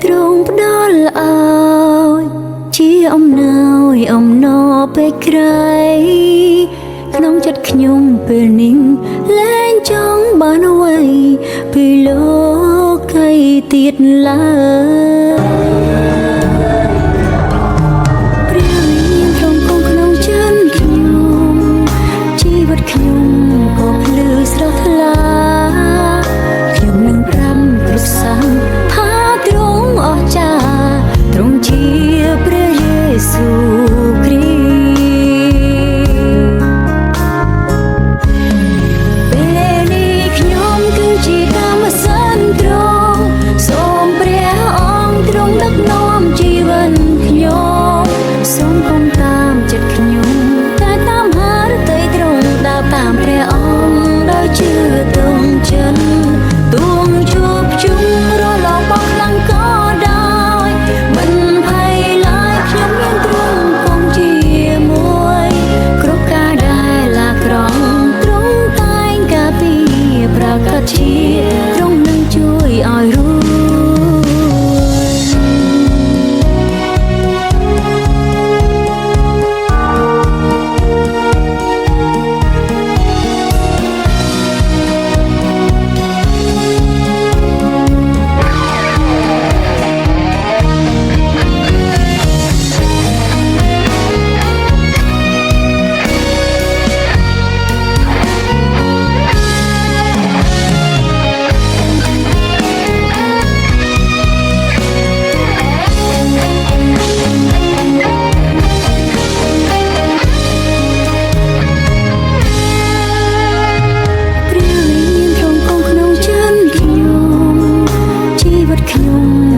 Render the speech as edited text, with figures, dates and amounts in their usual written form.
ទ្រង់ផ្ដល់ឲ្យជាអំណោយអំណរពេលក្រៃក្នុងចិត្តខ្ញុំពេលនេះលែងចង់បានអ្វីពីលោកីទៀតឡើយព្រះវិញ្ញាណទ្រង់គង់ក្នុងចិត្តខ្ញុំជីវិតខ្ញុំក៏ភ្លឺស្រស់ថ្លាខ្ញុំនឹងប្រាប់គ្រប់សាសថាទ្រង់អស្ចារ្យទ្រង់ជាព្រះយេស៊ូវគ្រីស្ទខ្ញុំ